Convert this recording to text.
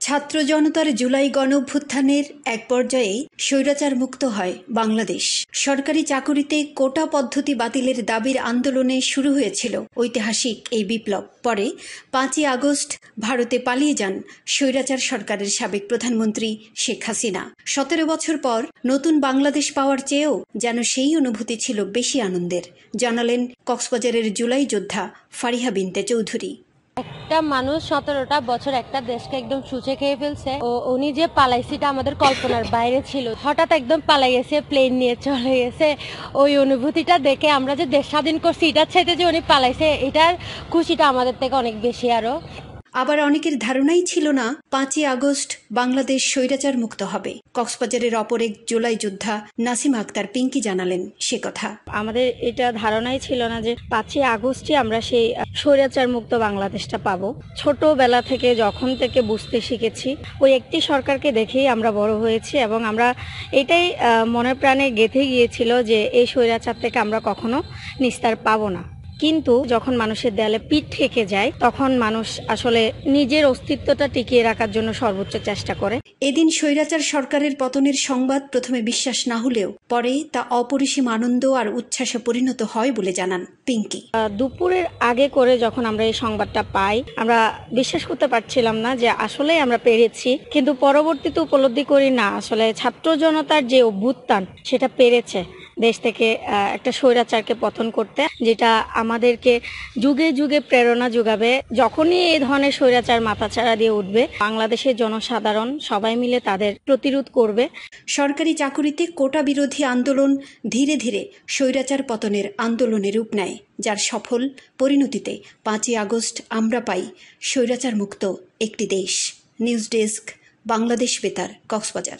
ছাত্র জনতার জুলাই গণঅভ্যুত্থানের এক পর্যায়ে স্বৈরাচার মুক্ত হয় বাংলাদেশ। সরকারি চাকুরিতে কোটা পদ্ধতি বাতিলের দাবির আন্দোলনে শুরু হয়েছিল ঐতিহাসিক এই বিপ্লব। পরে 5ই আগস্ট ভারতে পালিয়ে যান স্বৈরাচার সরকারের সাবেক প্রধানমন্ত্রী শেখ হাসিনা। 17 বছর পর নতুন বাংলাদেশ পাওয়ার চেয়েও যেন সেই অনুভূতি ছিল বেশি আনন্দের, জানালেন কক্সবাজারের জুলাই যোদ্ধা ফারিহা বিনতে চৌধুরী। একটা মানুষ 17টা বছর একটা দেশকে একদম ছুঁচে খেয়ে ফেলছে। উনি যে পালাইছে এটা আমাদের কল্পনার বাইরে ছিল। হঠাৎ একদম পালাই গেছে, প্লেন নিয়ে চলে গেছে। ওই অনুভূতিটা দেখে আমরা যে দেশ স্বাধীন করছি এটার চাইতে যে উনি পালাইছে এটার খুশিটা আমাদের থেকে অনেক বেশি। আবার অনেকের ধারণাই ছিল না 5ই আগস্ট বাংলাদেশ স্বৈরাচার মুক্ত হবে। কক্সবাজারের অপর এক জুলাই যোদ্ধা নাসিমা আক্তার পিঙ্কি জানালেন সে কথা। আমাদের এটা ধারণাই ছিল না যে 5ই আগস্টই আমরা সেই স্বৈরাচার মুক্ত বাংলাদেশটা পাবো। ছোটবেলা থেকে যখন থেকে বুঝতে শিখেছি ওই একটি সরকারকে দেখেই আমরা বড় হয়েছি এবং আমরা এটাই মনে প্রাণে গেঁথে গিয়েছিল যে এই স্বৈরাচার থেকে আমরা কখনো নিস্তার পাবো না। কিন্তু যখন মানুষের দেয়ালে পিঠ থেকে যায় তখন মানুষ আসলে নিজের অস্তিত্বটা টিকিয়ে রাখার জন্য সর্বোচ্চ চেষ্টা করে। এদিন স্বৈরাচার সরকারের পতনের সংবাদ প্রথমে বিশ্বাস না হলেও পরে তা অপরিসীম আনন্দ আর উচ্ছ্বাসে পরিণত হয় বলে জানান পিঙ্কি। দুপুরের আগে করে যখন আমরা এই সংবাদটা পাই আমরা বিশ্বাস করতে পারছিলাম না যে আসলে আমরা পেরেছি, কিন্তু পরবর্তীতে উপলব্ধি করি না আসলে ছাত্র জনতার যে অভ্যুত্থান সেটা পেরেছে দেশ থেকে একটা স্বৈরাচারকে পতন করতে, যেটা আমাদেরকে যুগে যুগে প্রেরণা যোগাবে। যখনই এই ধরনের স্বৈরাচার মাথাচাড়া দিয়ে উঠবে বাংলাদেশের জনসাধারণ সবাই মিলে তাদের প্রতিরোধ করবে। সরকারি চাকুরিতে কোটা বিরোধী আন্দোলন ধীরে ধীরে স্বৈরাচার পতনের আন্দোলনে রূপ নেয়, যার সফল পরিণতিতে 5ই আগস্ট আমরা পাই স্বৈরাচার মুক্ত একটি দেশ। নিউজ ডেস্ক, বাংলাদেশ বেতার, কক্সবাজার।